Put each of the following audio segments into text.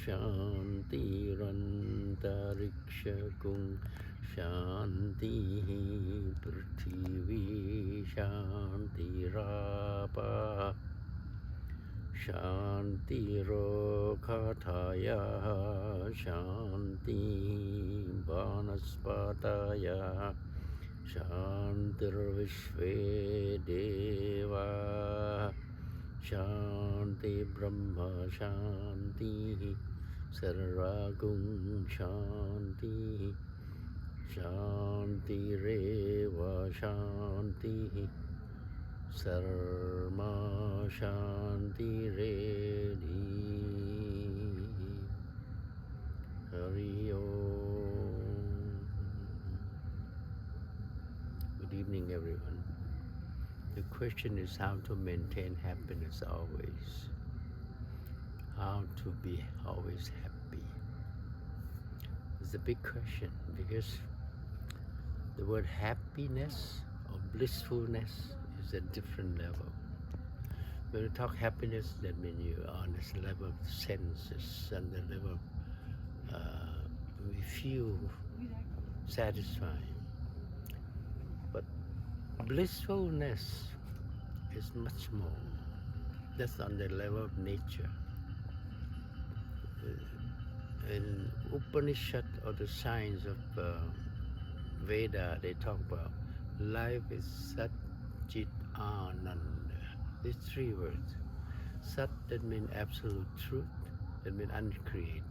शान्तिरन्तरिक्षकुं शान्तिः पृथिवी शान्तिरापः शान्तिरोषधयः शान्तिः वनस्पतयः शान्तिर्विश्वे देवाः शान्ति ब्रह्म शान्तिः सर्वगुं शान्तिः शान्तिरेव शान्तिः सर्मा शान्तिरेधि Hari Om. Good evening, everyone. The question is how to maintain happiness always. How to be always happy. It's a big question because the word happiness or blissfulness is a different level. When we talk happiness, that means you are on this level of senses and the level we feel satisfied. But blissfulness is much more. That's on the level of nature. In Upanishad or the science of Veda, they talk about life is Sat Chit Ananda. These three words. Sat, that means absolute truth, that means uncreated.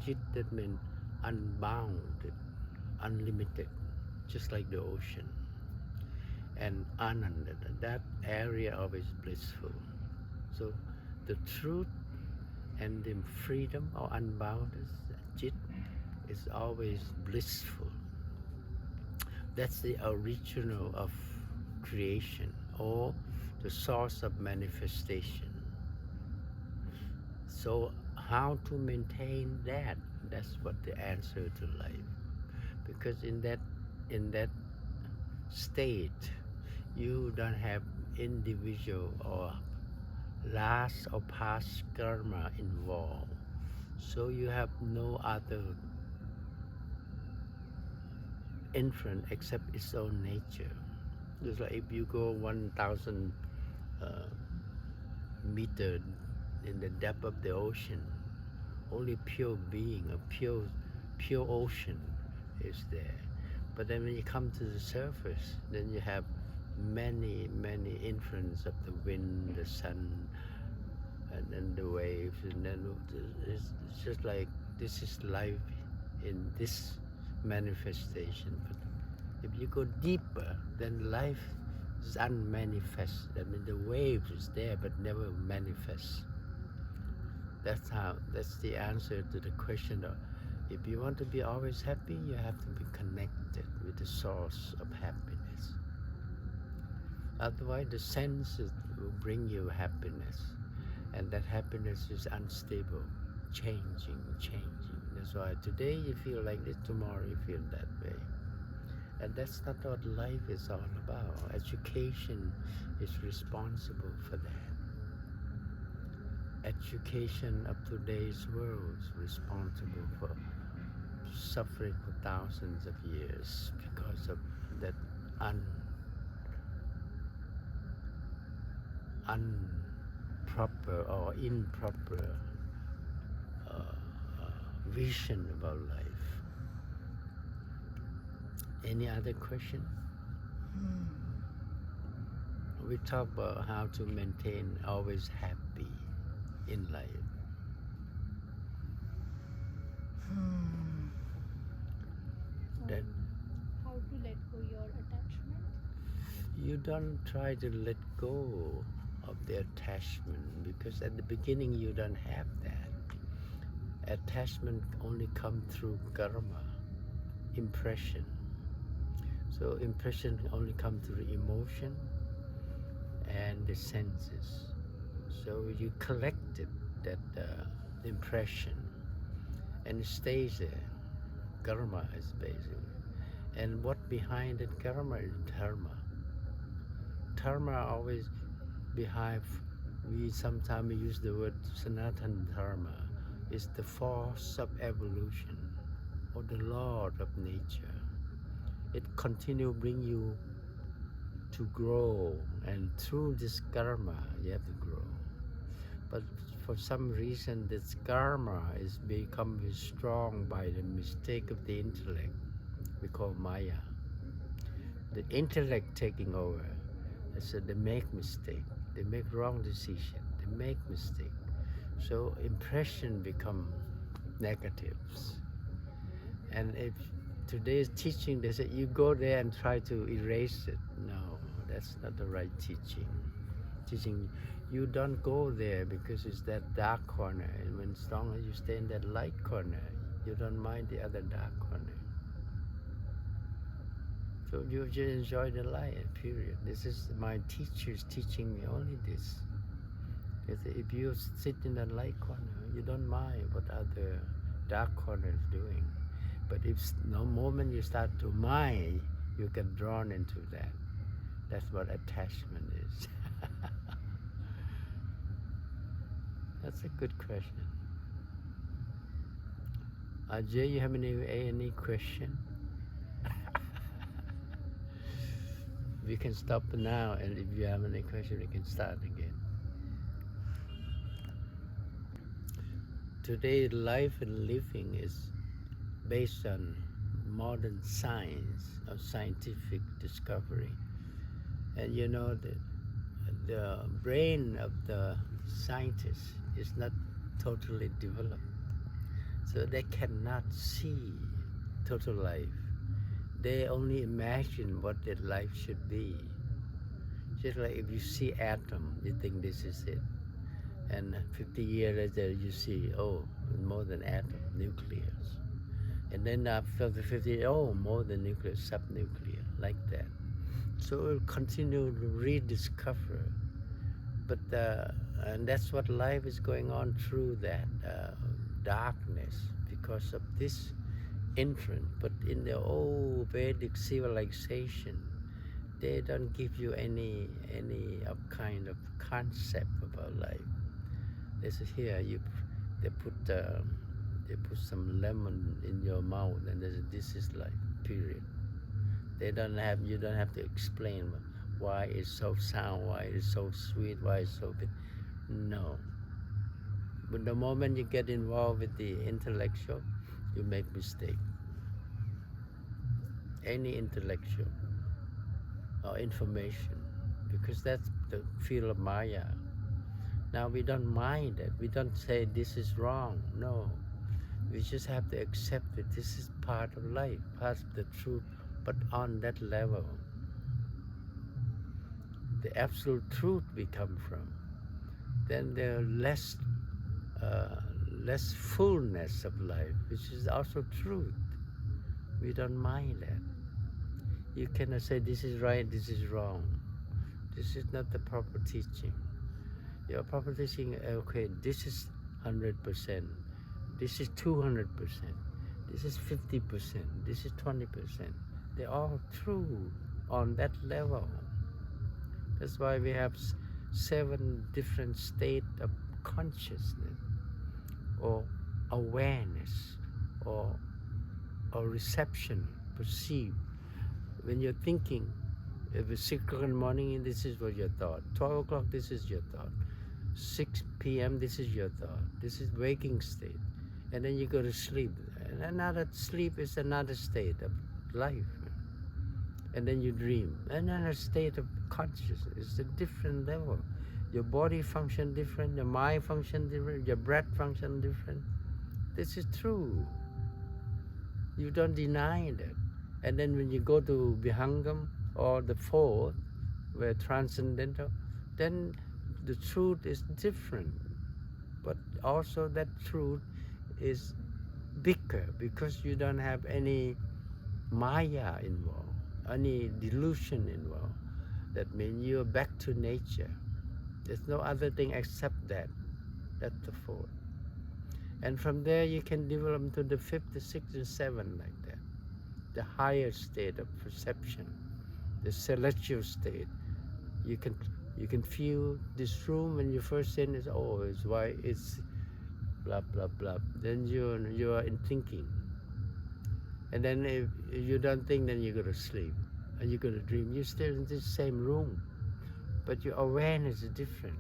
Chit, that means unbounded, unlimited, just like the ocean. And Ananda, that area of is blissful. So the truth and the freedom or unbounded Chit is always blissful. That's the original of creation or the source of manifestation. So how to maintain that? That's what the answer to life. Because in that state, you don't have individual or last or past karma involved. So you have no other influence except its own nature. Just like if you go 1,000 meters in the depth of the ocean, only pure being, a pure ocean is there. But then when you come to the surface, then you have many influence of the wind, the sun, and then the waves, and then it's just like this is life in this manifestation. But if you go deeper, then life is unmanifest. I mean, the waves is there but never manifest. That's the answer to the question of if you want to be always happy, you have to be connected with the source of happiness. Otherwise, the senses will bring you happiness, and that happiness is unstable, changing. That's why today you feel like this, tomorrow you feel that way. And that's not what life is all about. Education is responsible for that. Education of today's world is responsible for suffering for thousands of years because of that improper vision about life. Any other question? We talk about how to maintain always happy in life. That How to let go your attachment? you don't try to let go of the attachment because at the beginning you don't have that. Attachment only comes through karma, impression. So impression only comes through emotion and the senses. So you collected that impression and it stays there. Karma is basically. And what behind that karma is dharma. Dharma always behind, we sometimes use the word Sanatana Dharma. is the force of evolution or the law of nature. It continue bring you to grow, and through this karma you have to grow. But for some reason this karma is become strong by the mistake of the intellect we call Maya. The intellect taking over. So they make mistake, they make wrong decision, they make mistake. So impression become negatives. And if today's teaching, they say you go there and try to erase it. No, that's not the right teaching. Teaching, you don't go there because it's that dark corner. And when as long as you stay in that light corner, you don't mind the other dark corner. So you just enjoy the light, period. This is my teachers teaching me only this. If you sit in the light corner, you don't mind what other dark corner is doing. But if no moment you start to mind, you get drawn into that. That's what attachment is. That's a good question. Ajay, you have any question? We can stop now, and if you have any question, we can start again. Today, life and living is based on modern science or scientific discovery. And you know that the brain of the scientist is not totally developed. So they cannot see total life. They only imagine what that life should be. Just like if you see atom, you think this is it. And 50 years later, you see, oh, more than atom, nucleus. And then after the 50, oh, more than nuclear, subnuclear, like that. So we'll continue to rediscover. But, and that's what life is going on through that darkness because of this entrance. But in the old Vedic civilization, they don't give you any kind of concept about life. This is here, they put some lemon in your mouth and they say, this is life, period. You don't have to explain why it's so sound, why it's so sweet, why it's so big. No. But the moment you get involved with the intellectual, you make mistake. Any intellectual or information, because that's the field of Maya. Now we don't mind it. We don't say this is wrong. No. We just have to accept it. This is part of life, part of the truth, but on that level. The absolute truth we come from. Then there less fullness of life, which is also truth. We don't mind that. You cannot say this is right, this is wrong. This is not the proper teaching. Your proper teaching, okay, this is 100%, this is 200%, this is 50%, this is 20%. They're all true on that level. That's why we have 7 different states of consciousness, or awareness, or reception, perceive. When you're thinking, if it's 6 o'clock in the morning, this is what your thought. 12 o'clock, this is your thought. 6 p.m., this is your thought. This is waking state. And then you go to sleep. And another sleep is another state of life. And then you dream. Another state of consciousness. It's a different level. Your body function different, your mind function different, your breath function different. This is true. You don't deny that. And then when you go to Vihangam or the fourth, where transcendental, then the truth is different. But also that truth is bigger because you don't have any Maya involved, any delusion involved. That means you're back to nature. There's no other thing except that. That's the fourth. And from there you can develop to the fifth, the sixth, and seventh like that. The higher state of perception, the celestial state. You can feel this room when you first in is, oh, it's blah blah blah. Then you are in thinking, and then if you don't think, then you go to sleep, and you go to dream. You're still in the same room, but your awareness is different.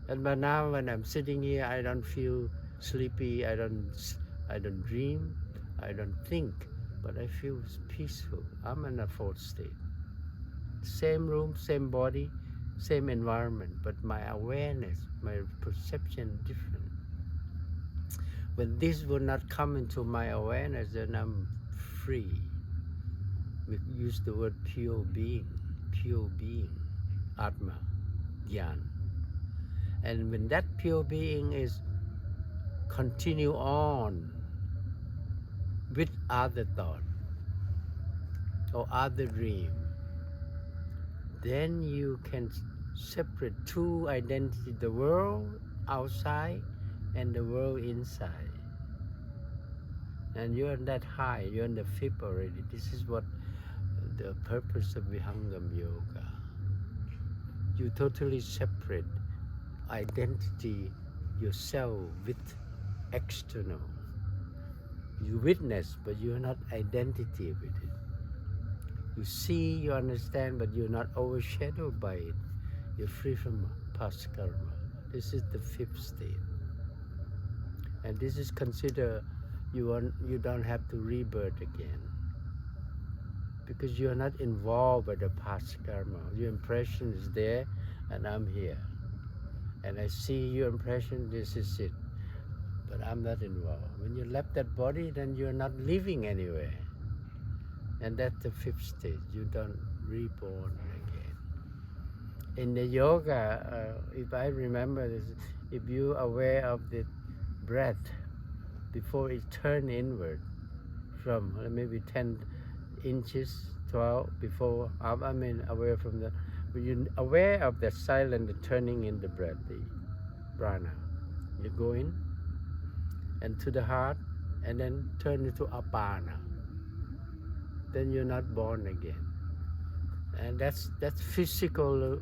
And by now, when I'm sitting here, I don't feel sleepy. I don't dream. I don't think, but I feel peaceful. I'm in a fourth state. Same room, same body, same environment, but my awareness, my perception different. When this will not come into my awareness, then I'm free. We use the word pure being, Atma, Dhyan. And when that pure being is continue on with other thought or other dream, then you can separate two identity, the world outside and the world inside. And you're that high, you're in the fifth already. This is what the purpose of Vihangam Yoga. You totally separate identity, yourself, with external. You witness, but you're not identity with it. You see, you understand, but you're not overshadowed by it. You're free from past karma. This is the fifth state. And this is considered you don't have to rebirth again. Because you're not involved with the past karma. Your impression is there, and I'm here. And I see your impression, this is it. But I'm not involved. When you left that body, then you're not living anywhere. And that's the fifth stage. You don't reborn again. In the yoga, if I remember this, if you're aware of the breath before it turns inward from maybe 10 inches, 12 before, I mean aware from the, when you're aware of the silent, the turning in the breath, the prana. You go in and to the heart and then turn into apana. Then you're not born again. And that's physiology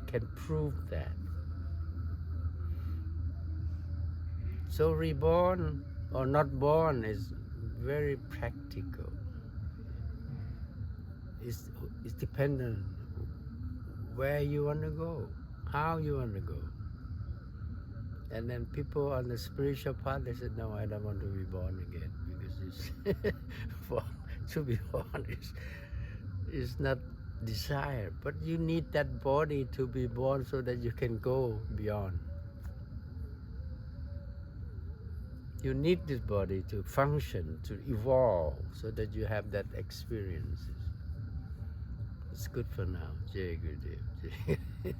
can prove that. So reborn or not born is very practical. It's dependent where you want to go, how you want to go. And then people on the spiritual path, they said, no, I don't want to be born again, because it's to be born is not desired. But you need that body to be born so that you can go beyond. You need this body to function, to evolve, so that you have that experiences. It's good for now. Jai Gurudev.